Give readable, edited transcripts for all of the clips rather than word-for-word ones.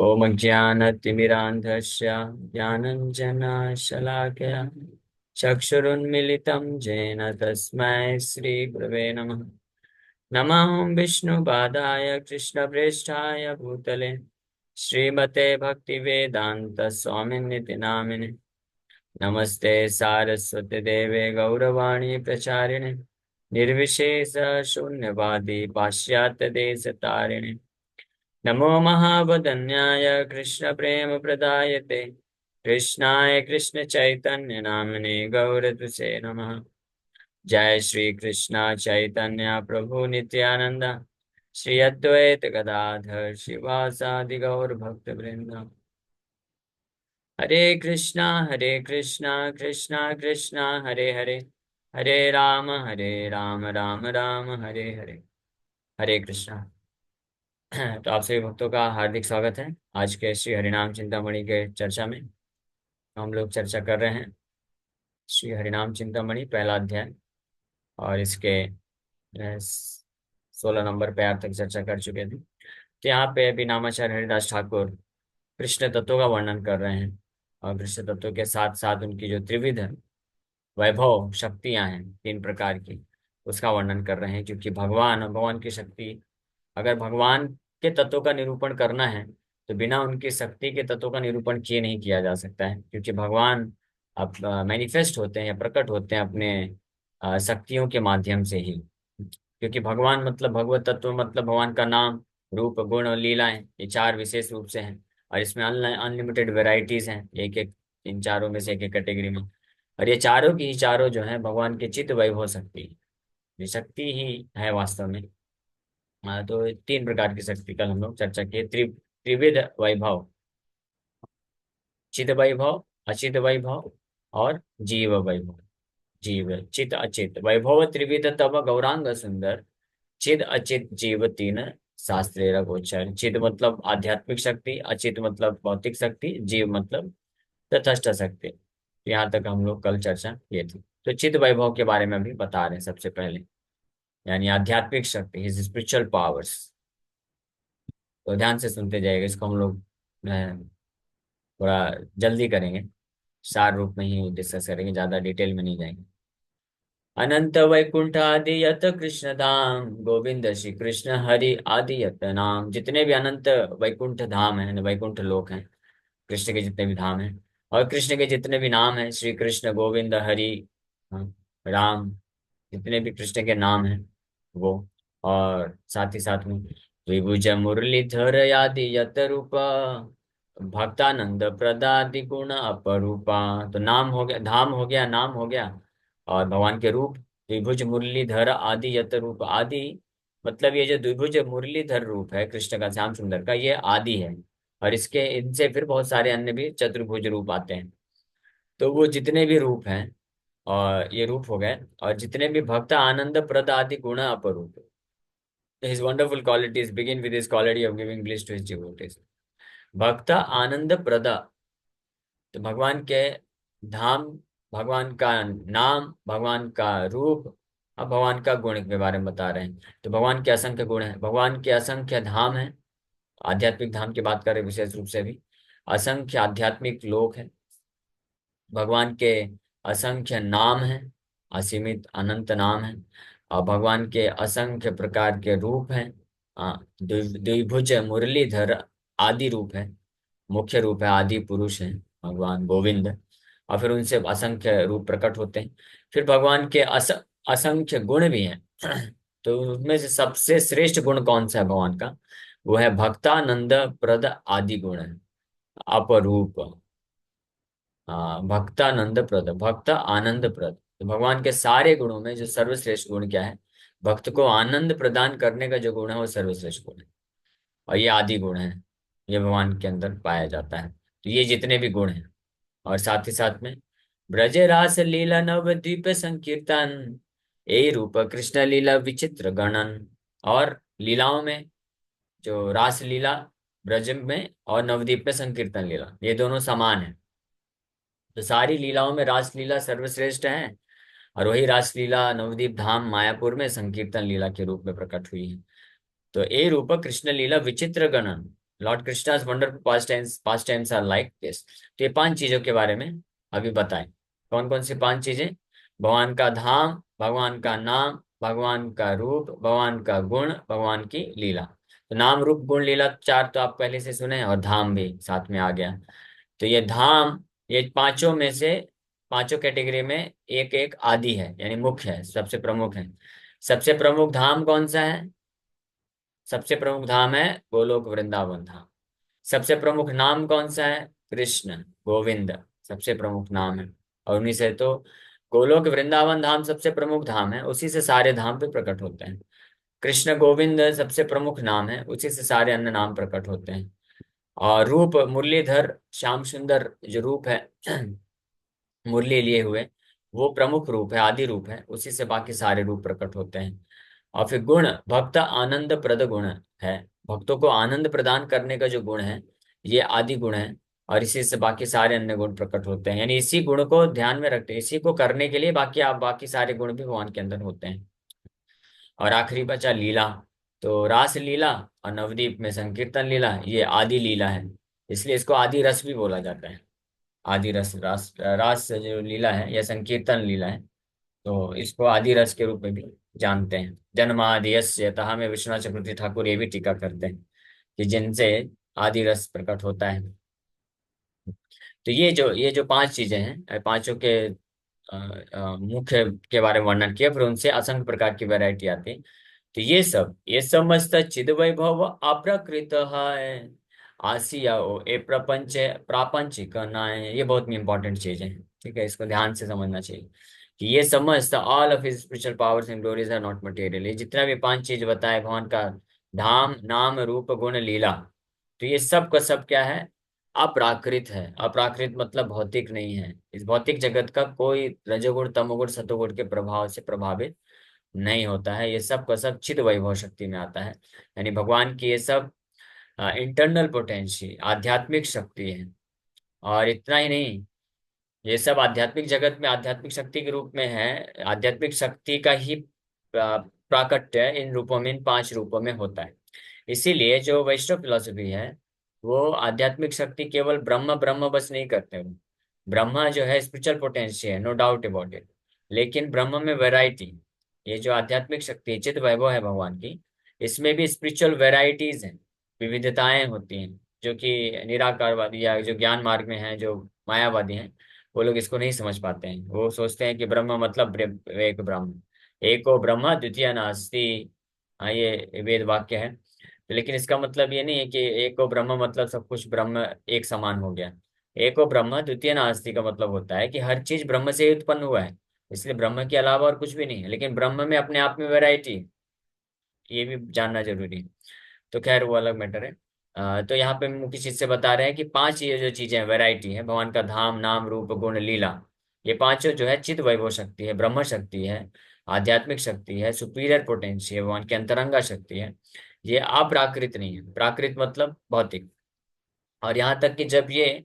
ॐ ज्ञानतिमिरान्धस्य ज्ञानञ्जनशलाकया चक्षुरुन्मिलितं येन तस्मै श्रीगुरवे नमः। नमः विष्णुपादाय कृष्णप्रेष्ठाय भूतले श्रीमते भक्तिवेदान्तस्वामिन्निति नामिने। नमस्ते सारस्वती देवे गौरवाणी प्रचारिणे निर्विशेष शून्यवादी पाश्चात्य देश तारिणे। नमो महावदन्याय कृष्ण प्रेम प्रदायते कृष्णाय कृष्ण चैतन्य नामने गौरतुसे नमः। जय श्री कृष्ण चैतन्य प्रभु नित्यानंद श्री अद्वैत गदाधर शिवासादि गौर भक्त वृंद। हरे कृष्णा कृष्णा कृष्णा हरे हरे, हरे राम राम राम हरे हरे। हरे कृष्णा। तो आप सभी भक्तों का हार्दिक स्वागत है आज के श्री हरिनाम चिंतामणि के चर्चा में। हम लोग चर्चा कर रहे हैं श्री हरिनाम चिंतामणि पहला अध्याय, और इसके 16 नंबर पैर तक चर्चा कर चुके थे। तो यहाँ पे अभी नामाचार्य हरिदास ठाकुर कृष्ण तत्व का वर्णन कर रहे हैं, और कृष्ण तत्व के साथ साथ उनकी जो त्रिविध वैभव शक्तियां हैं 3 प्रकार की, उसका वर्णन कर रहे हैं। क्योंकि भगवान और भगवान की शक्ति, अगर भगवान के तत्वों का निरूपण करना है तो बिना उनकी शक्ति के तत्वों का निरूपण किए नहीं किया जा सकता है। क्योंकि भगवान अब मैनिफेस्ट होते हैं या प्रकट होते हैं अपने शक्तियों के माध्यम से ही। क्योंकि भगवान मतलब भगवत तत्व मतलब भगवान का नाम, रूप, गुण और लीलाएं, ये 4 विशेष रूप से हैं। और इसमें अनलिमिटेड वेराइटीज हैं, एक एक इन चारों में से एक एक कैटेगरी में। और ये चारों की ही चारों जो है भगवान के चित्त वैभव शक्ति, ये शक्ति ही है वास्तव में। हाँ, तो 3 प्रकार की शक्ति कल हम लोग चर्चा किए। त्रिविध वैभव, चित वैभव, अचित वैभव और जीव वैभव। जीव चित अचित वैभव त्रिविध तब गौरांग सुंदर, चिद अचित जीव तीन शास्त्रेर गोचर। चिद मतलब आध्यात्मिक शक्ति, अचित मतलब भौतिक शक्ति, जीव मतलब तटस्थ शक्ति। तो यहाँ तक हम लोग कल चर्चा किए थे। तो चिद वैभव के बारे में अभी बता रहे हैं सबसे पहले, यानी आध्यात्मिक शक्ति, हिज स्पिरिचुअल पावर्स। तो ध्यान से सुनते जाइएगा, इसको हम लोग थोड़ा जल्दी करेंगे, सार रूप में ही डिस्कस करेंगे, ज्यादा डिटेल में नहीं जाएंगे। अनंत वैकुंठ आदि यत कृष्ण धाम, गोविंद श्री कृष्ण हरि आदि यत नाम। जितने भी अनंत वैकुंठ धाम हैं, वैकुंठ लोक हैं, कृष्ण के जितने भी धाम हैं, और कृष्ण के जितने भी नाम हैं, श्री कृष्ण, गोविंद, हरि, हाँ, राम, जितने भी कृष्ण के नाम हैं वो। और साथ ही साथ में विभुज मुरलीधर आदि यत रूप, भक्तानंद प्रदादि गुण अपरूपा। तो नाम हो गया, धाम हो गया, नाम हो गया, और भगवान के रूप द्विभुज मुरलीधर आदि यत रूप। आदि मतलब ये जो द्विभुज मुरलीधर रूप है कृष्ण का, श्याम सुंदर का, ये आदि है। और इसके इनसे फिर बहुत सारे अन्य भी चतुर्भुज रूप आते हैं। तो वो जितने भी रूप हैं, और ये रूप हो गए, और जितने भी भक्त आनंद प्रद आदि गुण अपरूप। His wonderful qualities begin with his quality of giving bliss to his devotees. भक्त आनंद प्रदा, तो भगवान के धाम, भगवान का नाम, भगवान का रूप, अब भगवान का गुण के बारे में बता रहे हैं। तो भगवान के असंख्य गुण हैं, भगवान के असंख्य धाम हैं। आध्यात्मिक धाम की बात करें विशेष रूप से भी, असंख्य आध्यात्मिक लोक हैं। भगवान के असंख्य नाम हैं, असीमित अनंत नाम हैं। और भगवान के असंख्य प्रकार के रूप हैं। द्विभुज मुरलीधर आदि रूप है, मुख्य रूप है, आदि पुरुष है भगवान गोविंद। और फिर उनसे असंख्य रूप प्रकट होते हैं। फिर भगवान के असंख्य गुण भी हैं। तो उनमें से सबसे श्रेष्ठ गुण कौन सा है भगवान का? वो है भक्तानंद प्रद आदि गुण है, अपरूप। हाँ, भक्तानंद प्रद, भक्त आनंद प्रद। तो भगवान के सारे गुणों में जो सर्वश्रेष्ठ गुण क्या है? भक्त को आनंद प्रदान करने का जो गुण है वो सर्वश्रेष्ठ गुण है, और ये आदि गुण है, ये भगवान के अंदर पाया जाता है। तो ये जितने भी गुण हैं, और साथ ही साथ में ब्रज रास लीला नवद्वीप संकीर्तन, ए रूप कृष्ण लीला विचित्र गणन। और लीलाओं में जो रास लीला ब्रज में और नवद्वीप में संकीर्तन लीला, ये दोनों समान है। तो सारी लीलाओं में रास लीला सर्वश्रेष्ठ है, और वही रास लीला नवदीप धाम मायापुर में संकीर्तन लीला के रूप में प्रकट हुई है। तो ए रूप कृष्ण लीला विचित्र गणन, lord Krishna's wonderful pastimes are like this. तो ये 5 चीजों के बारे में अभी बताएं। कौन कौन सी 5 चीजें? भगवान का धाम, भगवान का नाम, भगवान का रूप, भगवान का गुण, भगवान की लीला। तो नाम रूप गुण लीला 4 तो आप पहले से सुने, और धाम भी साथ में आ गया। तो ये धाम, ये पांचों में से, पांचों कैटेगरी में एक एक आदि है, यानी मुख्य है, सबसे प्रमुख है। सबसे प्रमुख धाम कौन सा है? सबसे प्रमुख धाम है गोलोक वृंदावन धाम। सबसे प्रमुख नाम कौन सा है? कृष्ण, गोविंद सबसे प्रमुख नाम है। और उन्हीं से तो गोलोक वृंदावन धाम सबसे प्रमुख धाम है, उसी से सारे धाम पे प्रकट होते हैं। कृष्ण गोविंद सबसे प्रमुख नाम है, उसी से सारे अन्य नाम प्रकट होते हैं। और रूप मुरलीधर श्याम सुंदर जो रूप है मुरली लिए हुए, वो प्रमुख रूप है, आदि रूप है, उसी से बाकी सारे रूप प्रकट होते हैं। और फिर गुण, भक्त आनंद प्रद गुण है। भक्तों को आनंद प्रदान करने का जो गुण है, ये आदि गुण है। और इसी से बाकी सारे अन्य गुण प्रकट होते हैं, यानी इसी गुण को ध्यान में रखते हैं, इसी को करने के लिए बाकी आप बाकी सारे गुण भी भगवान के अंदर होते हैं। और आखिरी बचा लीला। तो रास लीला और नवदीप में संकीर्तन लीला, ये आदि लीला है, इसलिए इसको आदि रस भी बोला जाता है। आदि रस, रास रास जो लीला है या संकीर्तन लीला है, तो इसको आदि रस के रूप में भी जानते हैं। जन्माद्यस्य अतः में विश्वनाथ चक्रवर्ती ठाकुर ये भी टीका करते हैं कि जिनसे आदि रस प्रकट होता है। तो ये जो 5 चीजें हैं, पांचों के मुख्य के बारे में वर्णन किया, फिर उनसे असंख्य प्रकार की वैरायटी आती है। तो ये समस्त चिद वैभव अप्रकृत है, आसिया ओ ए प्रपंच प्रापंचिक नाय। ये बहुत इंपॉर्टेंट चीज है, ठीक है, इसको ध्यान से समझना चाहिए कि ये समस्त all of his spiritual powers and glories are not material. ये जितना भी 5 चीज बताए भगवान का, धाम नाम रूप गुण लीला, तो ये सब का सब क्या है? अप्राकृत है। अप्राकृत मतलब भौतिक नहीं है। इस भौतिक जगत का कोई रजोगुण तमोगुण सतोगुण के प्रभाव से प्रभावित नहीं होता है। ये सब का सब चिद वैभव शक्ति में आता है, यानी भगवान की ये सब इंटरनल पोटेंशियल आध्यात्मिक शक्ति है। और इतना ही नहीं, ये सब आध्यात्मिक जगत में आध्यात्मिक शक्ति के रूप में है। आध्यात्मिक शक्ति का ही प्राकट्य इन रूपों में, इन 5 रूपों में होता है। इसीलिए जो वैष्णव फिलोसफी है, वो आध्यात्मिक शक्ति केवल ब्रह्म ब्रह्म बस नहीं करते हो। ब्रह्मा जो है स्पिरिचुअल पोटेंशियल है, नो डाउट अबाउट इट, लेकिन ब्रह्म में वैरायटी, ये जो आध्यात्मिक शक्ति चित वैभव है भगवान की, इसमें भी स्पिरिचुअल वैरायटीज हैं, विविधताएं होती हैं, जो कि निराकारवादी या जो ज्ञान मार्ग में हैं, जो मायावादी हैं, वो लोग इसको नहीं समझ पाते हैं। वो सोचते हैं कि ब्रह्म मतलब एक ब्रह्म, एको ब्रह्म द्वितीय नास्ति। हाँ, ये वेद वाक्य है। लेकिन इसका मतलब ये नहीं है कि एको ब्रह्म मतलब सब कुछ ब्रह्म एक समान हो गया। एको ब्रह्म द्वितीय नास्ति का मतलब होता है कि हर चीज ब्रह्म से ही उत्पन्न हुआ है, इसलिए ब्रह्म के अलावा और कुछ भी नहीं है। लेकिन ब्रह्म में अपने आप में वैरायटी, ये भी जानना जरूरी है। तो खैर वो अलग मैटर है। तो यहाँ पे मुख्य चीज से बता रहे हैं कि 5 ये जो चीजें वैरायटी है, भगवान का धाम नाम रूप गुण लीला, ये पांचों जो है चित वैभव शक्ति है, ब्रह्म शक्ति है, आध्यात्मिक शक्ति है, सुपीरियर पोटेंसी है, भगवान की अंतरंगा शक्ति है। ये अप्राकृत नहीं है, प्राकृत मतलब भौतिक। और यहाँ तक कि जब ये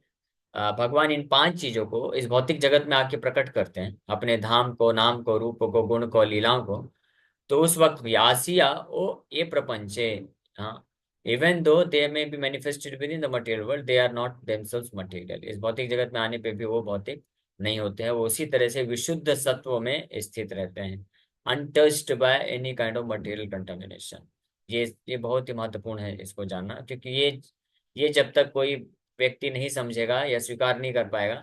भगवान इन 5 चीजों को इस भौतिक जगत में आके प्रकट करते हैं, अपने धाम को, नाम को, रूप को, गुण को, लीलाओं को, तो उस वक्त भी आसिया ओ ये प्रपंचे, हाँ, even though they may be manifested within the material world, they are not themselves material. इस भौतिक जगत में आने पे भी वो भौतिक नहीं होते हैं, वो उसी तरह से विशुद्ध सत्व में स्थित रहते हैं, untouched by any kind of material contamination. ये बहुत ही महत्वपूर्ण है इसको जानना, क्योंकि ये जब तक कोई व्यक्ति नहीं समझेगा या स्वीकार नहीं कर पाएगा,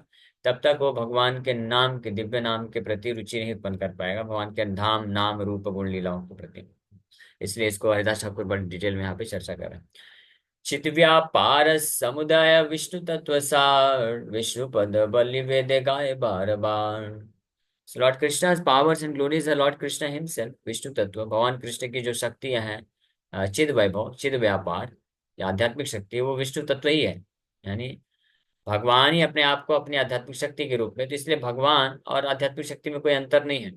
तब तक वो भगवान के नाम के, दिव्य नाम के प्रति रुचि नहीं उत्पन्न कर पाएगा, भगवान के धाम नाम रूप गुण लीलाओं के प्रति। इसलिए इसको हरिदास ठाकुर बड़ी डिटेल में यहाँ पे चर्चा कर रहे हैं। चित व्यापार समुदाय विष्णु तत्व सार, विष्णु पद बलि वेद गाय बार बार। Lord Krishna powers and glories है, लॉर्ड कृष्णा हिमसेल्फ विष्णु तत्व, भगवान कृष्ण की जो शक्तियां हैं, चिद वैभव चिद व्यापार या आध्यात्मिक शक्ति, वो विष्णु तत्व ही है। यानी भगवान ही अपने आप को अपनी आध्यात्मिक शक्ति के रूप में, तो इसलिए भगवान और आध्यात्मिक शक्ति में कोई अंतर नहीं है।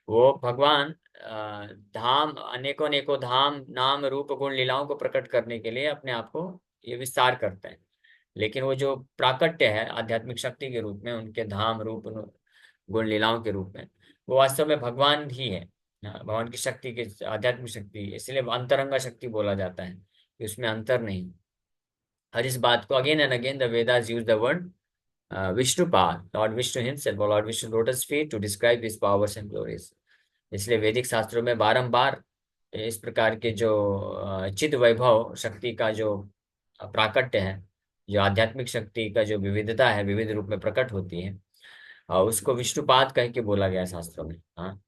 वो भगवान धाम, अनेकों अनेकों धाम नाम रूप गुण लीलाओं को प्रकट करने के लिए अपने आप को ये विस्तार करते हैं। लेकिन वो जो प्राकट्य है आध्यात्मिक शक्ति के रूप में, उनके धाम रूप गुण लीलाओं के रूप में, वो वास्तव में भगवान ही है। भगवान की शक्ति की आध्यात्मिक शक्ति, इसलिए अंतरंगा शक्ति बोला जाता है कि उसमें अंतर नहीं। और इस बात को again and again the Vedas use the word Vishnupada, Lord Vishnu himself, or Lord Vishnu lotus feet to describe his powers and glories. इसलिए वैदिक शास्त्रों में बारंबार इस प्रकार के जो चिद वैभव शक्ति का जो प्राकट्य है, जो आध्यात्मिक शक्ति का जो विविधता है, विविध रूप में प्रकट होती है, उसको विष्णुपाद कह के बोला गया है शास्त्रों में। हाँ,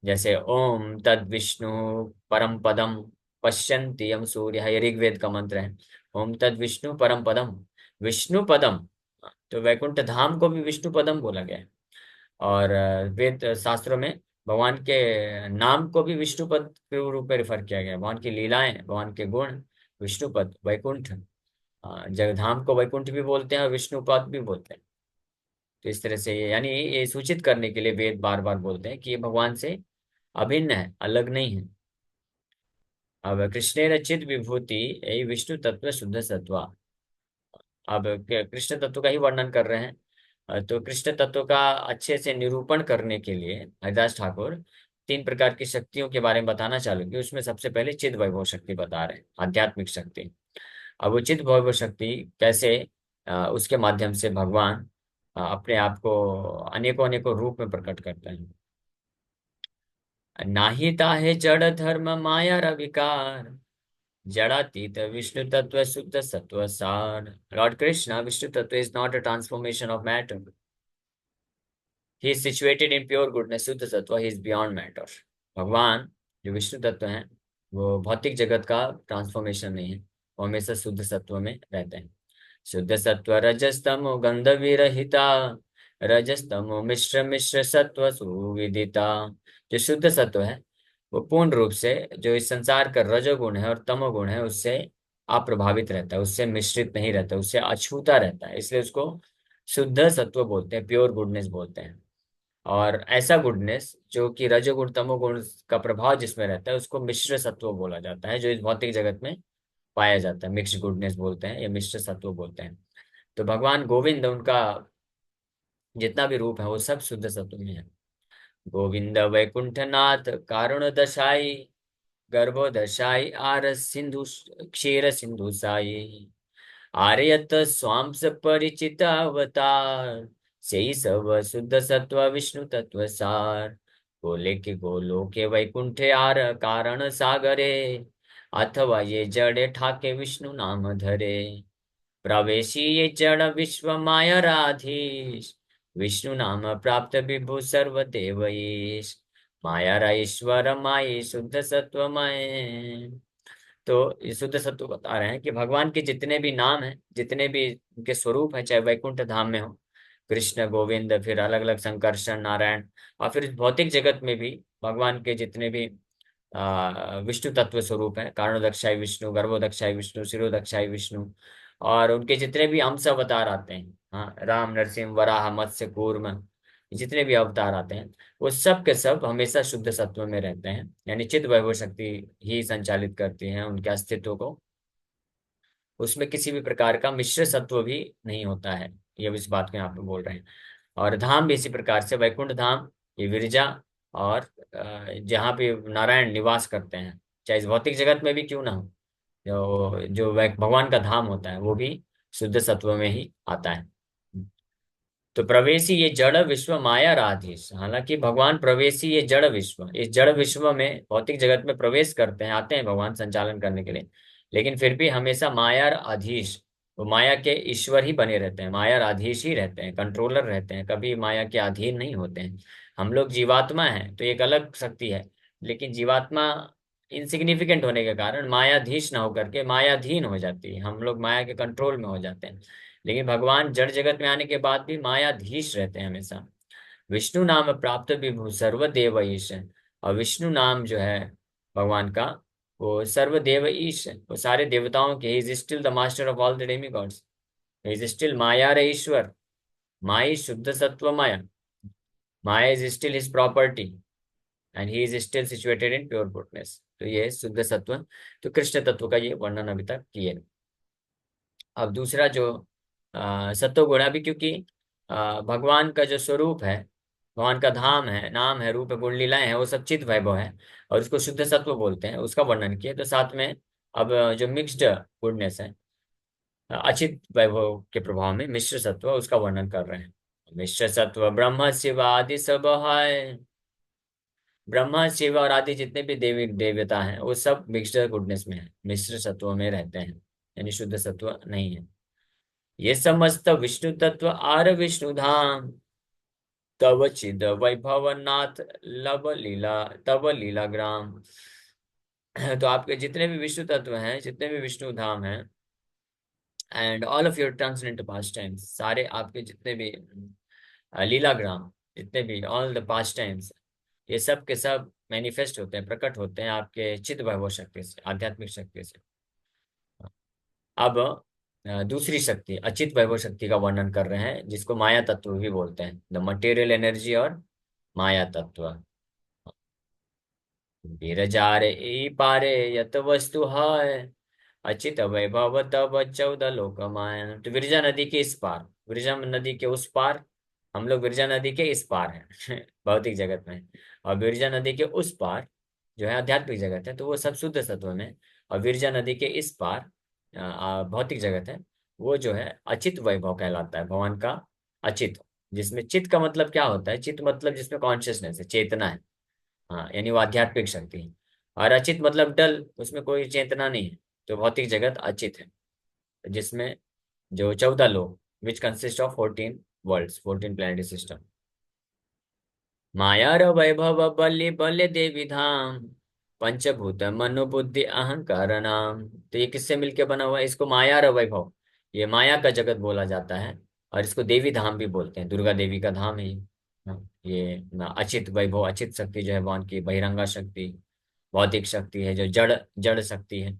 जैसे ओम तद विष्णु परम पदम पश्यन्ति यम सूर्य, ये ऋग्वेद का मंत्र है। ओम तद विष्णु परम पदम, विष्णु पदम, तो वैकुंठ धाम को भी विष्णु पदम बोला गया है। और वेद शास्त्रों में भगवान के नाम को भी विष्णुपद के रूप में रेफर किया गया है। भगवान की लीलाएं, भगवान के गुण, विष्णुपद, वैकुंठ, जगधाम को वैकुंठ भी बोलते हैं और विष्णुपद भी बोलते हैं। तो इस तरह से यानी ये सूचित करने के लिए वेद बार बार बोलते हैं कि ये भगवान से अभिन्न है, अलग नहीं है। अब कृष्णेर चिद विभूति यही विष्णु तत्व शुद्ध सत्वा। अब कृष्ण तत्व का ही वर्णन कर रहे हैं। तो कृष्ण तत्व का अच्छे से निरूपण करने के लिए हरिदास ठाकुर तीन प्रकार की शक्तियों के बारे में बताना चालू किया। उसमें सबसे पहले चिद वैभव शक्ति बता रहे हैं, आध्यात्मिक शक्ति। अब वो चिद वैभव शक्ति कैसे उसके माध्यम से भगवान अपने आप को अनेकों अनेकों रूप में प्रकट करते हैं। नाहि ताहे जड़ धर्म माया रविकार, जड़ातीत विष्णु तत्व शुद्ध सत्व सार। लॉर्ड कृष्णा विष्णु तत्व is not a transformation of matter, he is situated in pure goodness शुद्ध सत्व, ही इज बियॉन्ड मैटर। भगवान जो विष्णु तत्व हैं वो भौतिक जगत का ट्रांसफॉर्मेशन नहीं है, वो हमेशा शुद्ध सत्व में रहते हैं। शुद्ध सत्व रजस्तमो गंध विरहिता, रजस्तमो मिश्र मिश्र सत्व सुविदिता। जो शुद्ध सत्व है वो पूर्ण रूप से जो इस संसार का रजोगुण है और तमोगुण है उससे अप्रभावित रहता है, उससे मिश्रित नहीं रहता, उससे अछूता रहता है, इसलिए उसको शुद्ध सत्व बोलते हैं, प्योर गुडनेस बोलते हैं। और ऐसा गुडनेस जो कि रजोगुण तमोगुण का प्रभाव जिसमें रहता है उसको मिश्र सत्व बोला जाता है, जो इस भौतिक जगत में पाया जाता है। मिक्स्ड गुडनेस बोलते हैं या मिश्र सत्व बोलते हैं। तो भगवान गोविंद उनका जितना भी रूप है वो सब शुद्ध सत्व में है। गोविंद वैकुंठनाथ कारुण दशाई, गर्भो दशाई आर सिंधु क्षीर सिंधु साई। आर्यत स्वांस परिचित अवतार, से ही सब शुद्ध सत्व विष्णु तत्व सार। गोले के गोलो के वैकुंठे आर कारण सागरे, अथवा ये जड़े ठाके विष्णु नाम धरे। प्रवेशी ये जड़ विश्व माया राधीश, विष्णु नाम प्राप्त विभु सर्वदेव ईश। माया रा ईश्वर माई शुद्ध सत्वमय। तो ये शुद्ध सत्व बता रहे हैं कि भगवान के जितने भी नाम हैं, जितने भी उनके स्वरूप हैं, चाहे वैकुंठ धाम में हो कृष्ण गोविंद, फिर अलग अलग संकर्षण नारायण, और फिर इस भौतिक जगत में भी भगवान के जितने भी विष्णु तत्व स्वरूप है, कारणोदक्षाय विष्णु, गर्भोदक्षाय विष्णु, शिरोदक्षाय विष्णु, और उनके जितने भी अंश अवतार आते हैं, हाँ, राम नरसिंह वराह मत्स्य कूर्म, जितने भी अवतार आते हैं वो सब के सब हमेशा शुद्ध सत्व में रहते हैं, यानी चित्त वैभव शक्ति ही संचालित करती है उनके अस्तित्व को। उसमें किसी भी प्रकार का मिश्र सत्व भी नहीं होता है, ये इस बात को यहाँ पे बोल रहे हैं। और धाम भी इसी प्रकार से, वैकुंठ धाम ये विरजा, और जहाँ पे नारायण निवास करते हैं, चाहे इस भौतिक जगत में भी क्यों ना हो, जो जो भगवान का धाम होता है वो भी शुद्ध सत्व में ही आता है। तो प्रवेशी ये जड़ विश्व माया राधीश, हालांकि भगवान प्रवेशी ये जड़ विश्व, इस जड़ विश्व में भौतिक जगत में प्रवेश करते हैं, आते हैं भगवान संचालन करने के लिए, लेकिन फिर भी हमेशा माया अधीश, वो माया के ईश्वर ही बने रहते हैं, माया अधीश ही रहते हैं, कंट्रोलर रहते हैं, कभी माया के अधीन नहीं होते हैं। हम लोग जीवात्मा हैं तो एक अलग शक्ति है, लेकिन जीवात्मा इनसिग्निफिकेंट होने के कारण मायाधीश ना होकर के मायाधीन हो जाती है, हम लोग माया के कंट्रोल में हो जाते हैं। लेकिन भगवान जड़ जगत में आने के बाद भी मायाधीश रहते हैं हमेशा। विष्णु नाम प्राप्त विभु सर्वदेव ईश है, और विष्णु नाम जो है भगवान का, वो सर्वदेव ईश है, वो सारे देवताओं के, is still the master of all the demigods, is still maya रे ईश्वर, माई शुद्ध सत्व माया, maya is still his property, and he is still situated in pure goodness. तो ये शुद्ध सत्व, तो कृष्ण तत्व का ये वर्णन अभी तक किए। अब दूसरा जो सत्व गुण, अभी क्योंकि भगवान का जो स्वरूप है, भगवान का धाम है, नाम है, रूप है, गुण लीलाएं हैं, वो सब चित वैभव है, और उसको शुद्ध सत्व बोलते हैं, उसका वर्णन किए। तो साथ में अब जो मिक्स्ड गुडनेस है, अचित वैभव के प्रभाव में मिश्र सत्व उसका वर्णन कर रहे हैं। मिश्र सत्व ब्रह्म शिव आदि सब है। ब्रह्मा शिव और आदि जितने भी देवी देवता हैं वो सब मिक्सचर गुडनेस में है, मिश्र सत्व में रहते हैं, यानी शुद्ध सत्व नहीं है। ये समस्त विष्णु तत्व आर विष्णु धाम, तव चिद वैभव नाथ लब लीला, तव लीला ग्राम। तो आपके जितने भी विष्णु तत्व हैं, जितने भी विष्णु धाम हैं, and all of your transcendent past times, सारे आपके जितने भी लीला ग्राम, जितने भी ऑल द पास्ट टाइम्स, ये सब के सब मैनिफेस्ट होते हैं, प्रकट होते हैं आपके चित्त वैभव शक्ति से, आध्यात्मिक शक्ति से। अब दूसरी शक्ति अचित वैभव शक्ति का वर्णन कर रहे हैं, जिसको माया तत्व भी बोलते हैं, द मटेरियल एनर्जी और माया तत्व। विरजारे ई पारे यत वस्तु है, अचित वैभव तब 14 लोकमायन। तो विरजा नदी के इस पार, विरजा नदी के उस पार, हम लोग विरजा नदी के इस पार हैं भौतिक जगत में। और विरजा नदी के उस पार जो है आध्यात्मिक जगत है, तो वो सब शुद्ध सत्व में। और विरजा नदी के इस पार भौतिक जगत है, वो जो है अचित वैभव कहलाता है, भगवान का अचित। जिसमें चित्त का मतलब क्या होता है, चित्त मतलब जिसमें कॉन्शियसनेस है, चेतना है। हाँ, यानी वो आध्यात्मिक शक्ति है। और अचित मतलब डल, उसमें कोई चेतना नहीं है, तो भौतिक जगत अचित है। जिसमें जो 14 लोग, which consist of 14 worlds, 14 planetary system. मायार वैभव बल्ले बल्ले देवी धाम, पंचभूत मनो बुद्धि अहंकार नाम। तो ये किससे मिलके बना हुआ है, इसको मायार वैभव, ये माया का जगत बोला जाता है। और इसको देवी धाम भी बोलते हैं, दुर्गा देवी का धाम है ये। हाँ, ये ना अचित वैभव, अचित शक्ति जो है भगवान की बहिरंगा शक्ति, भौतिक शक्ति है, जो जड़ जड़ शक्ति है।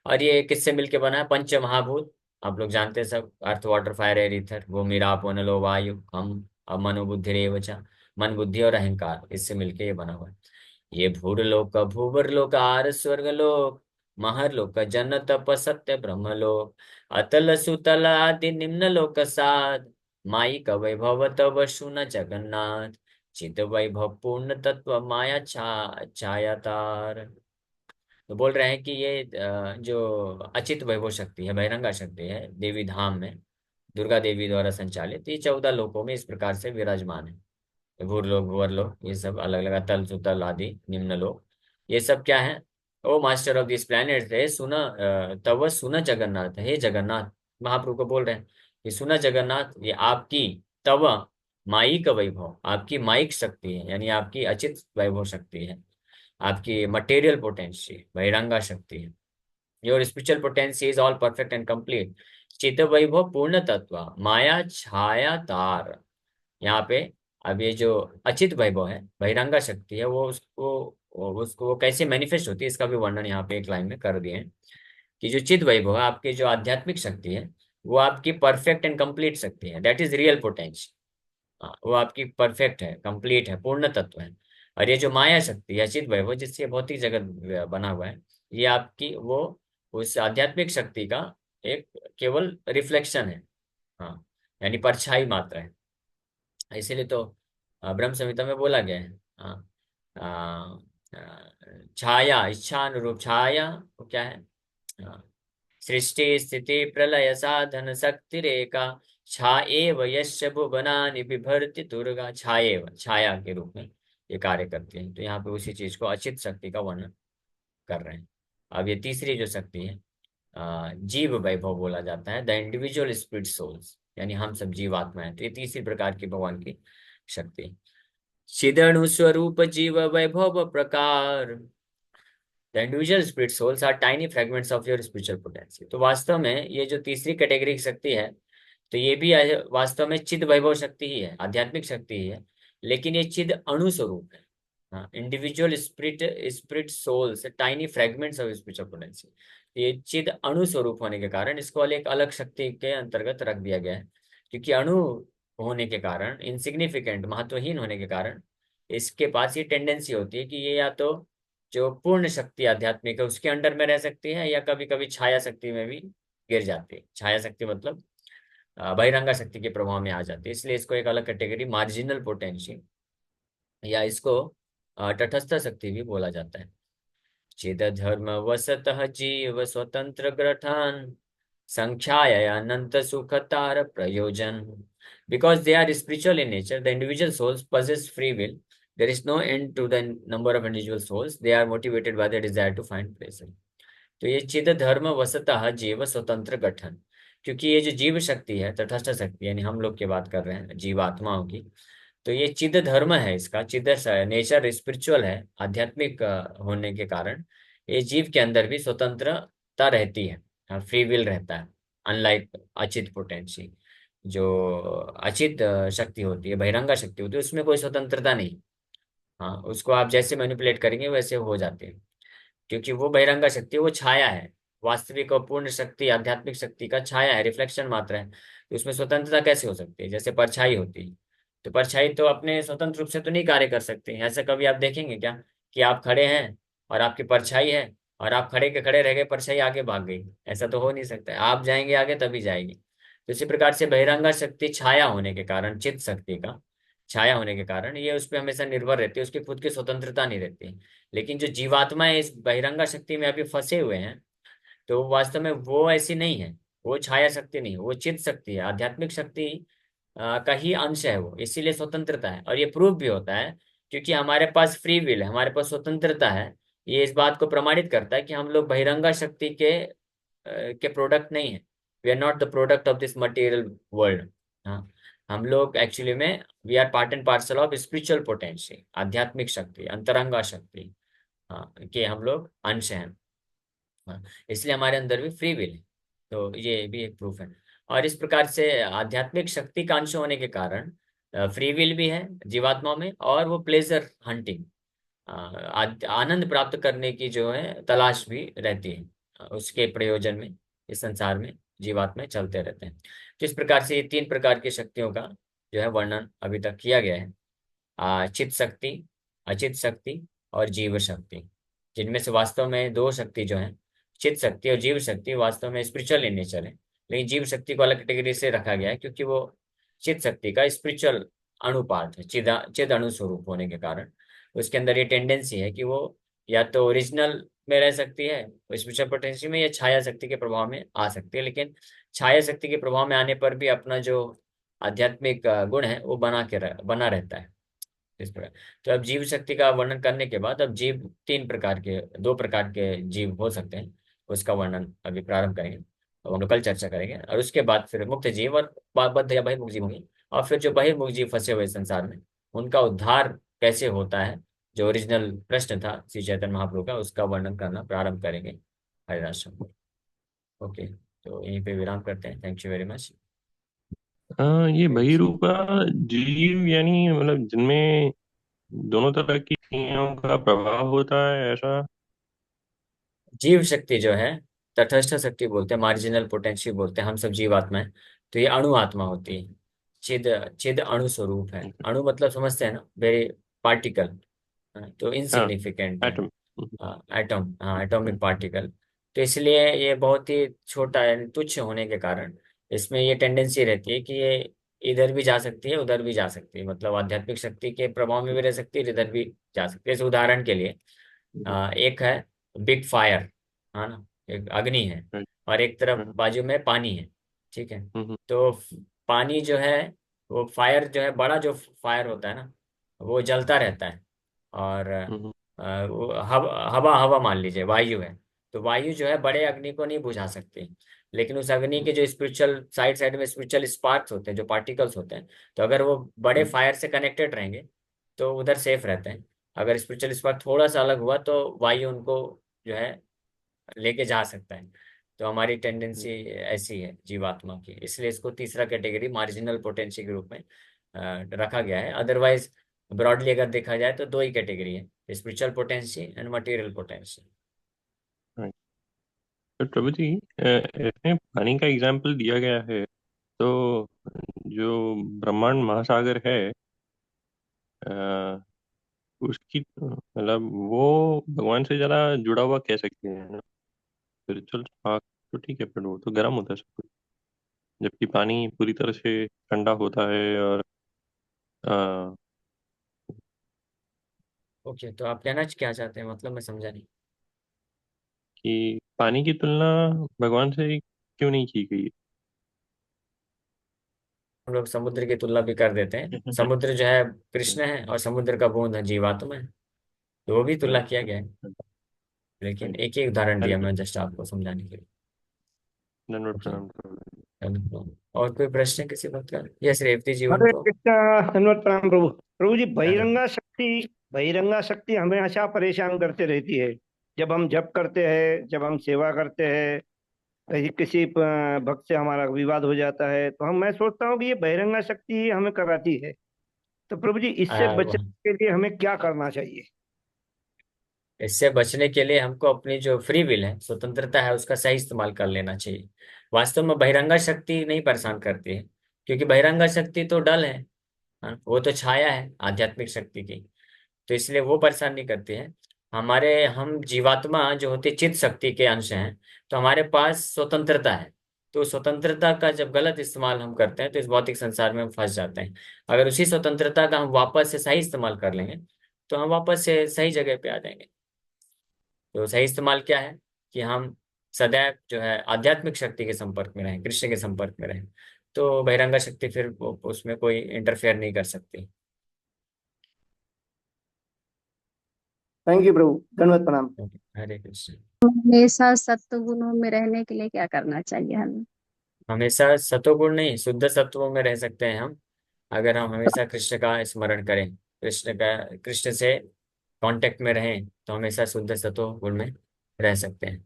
और ये किससे मिलके बना है, पंच महाभूत, आप लोग जानते हैं सब, earth water fire air ether, भूमि राप नलो वायु हम, अब मनोबुद्धि रेव च, मन बुद्धि और अहंकार, इससे मिलके ये बना हुआ है। ये भूरलोक भूवरलोक आर स्वर्गलोक, महरलोक जन तप सत्य ब्रह्मलोक, अतल सुतल आदि निम्न लोक साध, माई का वैभव तव शुन जगन्नाथ, चित वैभव पूर्ण तत्व माया छायातार। तो बोल रहे हैं कि ये जो अचित वैभव शक्ति है, बहिरंगा शक्ति है, देवी धाम में दुर्गा देवी द्वारा संचालित, ये 14 लोकों में इस प्रकार से विराजमान है। भूरलोक भूवरलोक ये सब अलग अलग, तल सुतल आदि निम्न लोक, ये सब क्या है, ओ मास्टर ऑफ दिस प्लैनेट है सुना, तव सुना जगन्नाथ, हे जगन्नाथ, महाप्रभु को बोल रहे हैं कि सुना जगन्नाथ, ये आपकी तव माईक वैभव, आपकी माइक शक्ति है, यानी आपकी अचित वैभव शक्ति है, आपकी मटेरियल पोटेंसी बहिरंगा शक्ति है। Your spiritual potency is all perfect and complete, चित वैभव पूर्ण तत्व माया छाया तार। यहाँ पे अब ये जो अचित वैभव है, बहिरंगा शक्ति है, वो उसको वो कैसे मैनिफेस्ट होती है, इसका भी वर्णन यहाँ पे एक लाइन में कर दिए हैं। कि जो चित वैभव है, आपकी जो आध्यात्मिक शक्ति है, वो आपकी परफेक्ट एंड कंप्लीट शक्ति है, दैट इज रियल पोटेंशियल। हाँ, वो आपकी परफेक्ट है, कंप्लीट है, पूर्ण तत्व है। और ये जो माया शक्ति है, अचित वैभव, जिससे भौतिक जगत बना हुआ है, ये आपकी वो उस आध्यात्मिक शक्ति का एक केवल रिफ्लेक्शन है। हाँ, यानी परछाई मात्र है। इसीलिए तो ब्रह्म संहिता में बोला गया है। हाँ, छाया, इच्छा अनुरूप छाया, वो क्या है, हाँ, सृष्टि स्थिति प्रलय साधन शक्ति रेखा, छाएव यस्य भुवनानि बिभर्ति दुर्गा, छाएव छाया के रूप में ये कार्य करती है। तो यहाँ पे उसी चीज को अचित शक्ति का वर्णन कर रहे हैं। अब ये तीसरी जो शक्ति है, जीव वैभव बोला जाता है, द इंडिविजुअल स्पिरिट सोल्स, यानी हम सब जीवात्मा है। तो ये तीसरी प्रकार की भगवान की शक्ति, चिदणु स्वरूप जीव वैभव प्रकार, the individual spirit souls are tiny fragments of your spiritual potential. तो वास्तव में ये जो तीसरी कैटेगरी की शक्ति है, तो ये भी वास्तव में चिद वैभव शक्ति ही है, आध्यात्मिक शक्ति ही है, लेकिन ये चिद अणु स्वरूप है। हाँ, individual spirit spirit souls tiny fragments of spiritual potential, ये चिद अणु स्वरूप होने के कारण इसको एक अलग शक्ति के अंतर्गत रख दिया गया है। क्योंकि अणु होने के कारण, इनसिग्निफिकेंट महत्वहीन होने के कारण, इसके पास ये टेंडेंसी होती है कि ये या तो जो पूर्ण शक्ति आध्यात्मिक है उसके अंडर में रह सकती है, या कभी कभी छाया शक्ति में भी गिर जाती है। छाया शक्ति मतलब बहिरंगा शक्ति के प्रभाव में आ जाती है। इसलिए इसको एक अलग कैटेगरी मार्जिनल पोटेंशियल, या इसको तटस्थ शक्ति भी बोला जाता है। चिद धर्म वसतः जीव स्वतंत्र ग्रथान, संख्याय अनंत सुखतार प्रयोजन. Because they are spiritual in nature, the individual souls possess free will. There is no end to the number of individual souls. They are motivated by the desire to find pleasure. तो ये चिद धर्म वसतः जीव स्वतंत्र गठन. क्योंकि ये जो जीव शक्ति है, तटस्थ शक्ति, यानी हम लोग की बात कर रहे हैं जीवात्माओं की, तो ये चिद धर्म है, इसका चिद नेचर स्पिरिचुअल है, आध्यात्मिक होने के कारण ये जीव के अंदर भी स्वतंत्रता रहती है, फ्री विल रहता है. अनलाइक अचित पोटेंसी, जो अचित शक्ति होती है, बहिरंगा शक्ति होती है, उसमें कोई स्वतंत्रता नहीं. हाँ, उसको आप जैसे मैनिपुलेट करेंगे वैसे हो जाते हैं. क्योंकि वो बहिरंगा शक्ति, वो छाया है. वास्तविक और पूर्ण शक्ति आध्यात्मिक शक्ति का छाया है, रिफ्लेक्शन मात्र है. तो उसमें स्वतंत्रता कैसे हो सकती है? जैसे परछाई होती है, तो परछाई तो अपने स्वतंत्र रूप से तो नहीं कार्य कर सकती. ऐसा कभी आप देखेंगे क्या कि आप खड़े हैं और आपकी परछाई है, और आप खड़े के खड़े रह गए, परछाई आगे भाग गई? ऐसा तो हो नहीं सकता है. आप जाएंगे आगे तभी जाएगी. तो इसी प्रकार से बहिरंगा शक्ति छाया होने के कारण, चित्त शक्ति का छाया होने के कारण, ये उस पर हमेशा निर्भर रहती है, उसकी खुद की स्वतंत्रता नहीं रहती. लेकिन जो जीवात्माएं इस बहिरंगा शक्ति में अभी फंसे हुए हैं, तो वास्तव में वो ऐसी नहीं है. वो छाया शक्ति नहीं, वो चित्त शक्ति है, आध्यात्मिक शक्ति का ही अंश है वो. इसीलिए स्वतंत्रता है, और ये प्रूफ भी होता है क्योंकि हमारे पास फ्री विल है, हमारे पास स्वतंत्रता है. ये इस बात को प्रमाणित करता है कि हम लोग बहिरंगा शक्ति के प्रोडक्ट नहीं है. We are not the product of this material world. हाँ, हम लोग एक्चुअली में we are part and parcel of spiritual potential, आध्यात्मिक शक्ति, अंतरंगा शक्ति, हाँ, के हम लोग अंश हैं. हाँ, इसलिए हमारे अंदर भी फ्री विल है. तो ये भी एक प्रूफ है. और इस प्रकार से आध्यात्मिक शक्ति का अंश होने के कारण फ्री विल भी है जीवात्मा में, और वो प्लेजर हंटिंग, आनंद प्राप्त करने की जो है तलाश भी रहती है. उसके प्रयोजन में इस संसार में जीवात्मा चलते रहते हैं. तो इस प्रकार से ये तीन प्रकार की शक्तियों का जो है वर्णन अभी तक किया गया है. चित शक्ति, अचित शक्ति और जीव शक्ति, जिनमें से वास्तव में दो शक्ति जो है, चित शक्ति और जीव शक्ति, वास्तव में स्पिरिचुअल इन नेचर है. लेकिन जीव शक्ति को अलग कैटेगरी से रखा गया है क्योंकि वो चित शक्ति का स्पिरिचुअल अनुपात है, चिद अणु स्वरूप होने के कारण उसके अंदर ये टेंडेंसी है कि वो या तो ओरिजिनल में रह सकती है, स्पिरिचुअल पोटेंशियल में, या छाया शक्ति के प्रभाव में आ सकती है. लेकिन छाया शक्ति के प्रभाव में आने पर भी अपना जो आध्यात्मिक गुण है वो बना रहता है. इस प्रकार, तो अब जीव शक्ति का वर्णन करने के बाद अब जीव तीन प्रकार के, दो प्रकार के जीव हो सकते हैं, उसका वर्णन अभी प्रारंभ करेंगे. तो हम लोग कल चर्चा करेंगे, और उसके बाद फिर मुक्त जीव और बद्ध या बहिर्मुख जीव होंगे. और फिर जो बहिर्मुख जीव फंसे हुए संसार में, उनका उद्धार कैसे होता है, जो ओरिजिनल प्रश्न था श्री चैतन्य महाप्रभु का, उसका वर्णन करना प्रारंभ करेंगे हरिराश्रम. ओके, तो यहीं पे विराम करते हैं. Thank you very much. हाँ, ये बहिरूपा जीव यानी मतलब जिनमें दोनों तरह की क्रियाओं का प्रभाव होता है, ऐसा? जीव शक्ति जो है, तटस्थ शक्ति बोलते हैं, मार्जिनल पोटेंशियल बोलते हैं, हम सब जीव आत्मा है. तो ये अणु आत्मा होती है. चिद चिद अणु स्वरूप है. अणु मतलब समझते हैं ना, वेरी पार्टिकल, तो हाँ, इनसिग्निफिकेंट है. एटम। एटम, हाँ, एटॉमिक पार्टिकल. तो इसलिए ये बहुत ही छोटा है, तुच्छ होने के कारण इसमें ये टेंडेंसी रहती है कि ये इधर भी जा सकती है, उधर भी जा सकती है. मतलब आध्यात्मिक शक्ति के प्रभाव में भी रह सकती है, इधर भी जा सकती है. जैसे उदाहरण के लिए एक है बिग फायर, है ना, एक अग्नि है, और एक तरफ बाजू में पानी है. ठीक है. तो पानी जो है, वो फायर जो है, बड़ा जो फायर होता है ना, वो जलता रहता है. और वो हवा हवा मान लीजिए वायु है. तो वायु जो है बड़े अग्नि को नहीं बुझा सकती. लेकिन उस अग्नि के जो स्पिरिचुअल साइड साइड में स्पिरिचुअल स्पार्क्स होते हैं, जो पार्टिकल्स होते हैं, तो अगर वो बड़े फायर से कनेक्टेड रहेंगे तो उधर सेफ रहते हैं. अगर स्पिरिचुअल स्पार्क थोड़ा सा अलग हुआ तो वायु उनको जो है लेके जा सकता है. तो हमारी टेंडेंसी ऐसी है जीवात्मा की, इसलिए इसको तीसरा कैटेगरी मार्जिनल पोटेंशियल के रूप में रखा गया है. अदरवाइज ब्रॉडली अगर देखा जाए तो दो ही कैटेगरी है, spiritual potential and material potential. तो प्रभु जी, इसमें पानी का एग्जाम्पल दिया गया है, तो जो ब्रह्मांड महासागर है, उसकी मतलब वो भगवान से ज्यादा जुड़ा हुआ कह सकते हैं ना? स्पिरिचुअल स्पार्क तो ठीक है, पर वो तो गर्म होता है सब कुछ, जबकि पानी पूरी तरह से ठंडा होता है। और आ, ओके, तो आप कहना क्या चाहते हैं, मतलब मैं समझा नहीं. कि पानी की तुलना भगवान से क्यों नहीं की गई हम लोग समुद्र की तुलना भी कर देते हैं, है? समुद्र जो है कृष्ण है और समुद्र का बूंद है जीवात्मा है, तो वो भी तुलना किया अच्छा। गया है। लेकिन राइट। एक ही उदाहरण दिया हरे मैं कृष्ण। जस्ट आपको समझाने के लिए। धन्यवाद, ओके। प्रणाम प्रभु। और कोई प्रश्न किसी बात का? यस रेवती जी हरे उनको। कृष्णा। धन्यवाद प्रणाम प्रभु। प्रभु जी, अरे बहिरंगा शक्ति हमें हमेशा परेशान करते रहती है। जब हम जप करते हैं, जब हम सेवा करते हैं, कहीं किसी भक्त से हमारा विवाद हो जाता है, तो हम मैं सोचता हूँ कि ये बहिरंगा शक्ति ही हमें कराती है। तो प्रभु जी, इससे आ, बचने के लिए हमें क्या करना चाहिए? इससे बचने के लिए हमको अपनी जो फ्री विल है, स्वतंत्रता है, उसका सही इस्तेमाल कर लेना चाहिए। वास्तव में बहिरंगा शक्ति नहीं परेशान करती है, क्योंकि बहिरंगा शक्ति तो डल है। हाँ, वो तो छाया है आध्यात्मिक शक्ति की, तो इसलिए वो परेशान नहीं करती है। हम जीवात्मा जो होती है चित्त शक्ति के अंश हैं, तो हमारे पास स्वतंत्रता है। तो स्वतंत्रता का जब गलत इस्तेमाल हम करते हैं तो इस भौतिक संसार में हम फंस जाते हैं। अगर उसी स्वतंत्रता का हम वापस से सही इस्तेमाल कर लेंगे, तो हम वापस से सही जगह पे आ जाएंगे। तो सही इस्तेमाल क्या है कि हम सदैव जो है आध्यात्मिक शक्ति के संपर्क में रहें, कृष्ण के संपर्क में रहें। तो बहिरंगा शक्ति फिर उसमें कोई इंटरफेयर नहीं कर सकती। थैंक यू प्रभु, धन्यवाद प्रणाम। हरे कृष्ण। हमेशा सत्व गुणों में रहने के लिए क्या करना चाहिए हमें? हमेशा सतोगुण नहीं, शुद्ध सत्वों में रह सकते हैं हम, अगर हम हमेशा कृष्ण का स्मरण करें, कृष्ण से कांटेक्ट में रहें, तो हमेशा शुद्ध सत्व गुण में रह सकते हैं।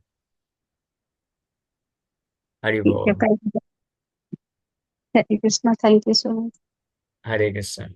हरि ठीक है, बोल। Hare Krishna, thank you so much. Hare Krishna.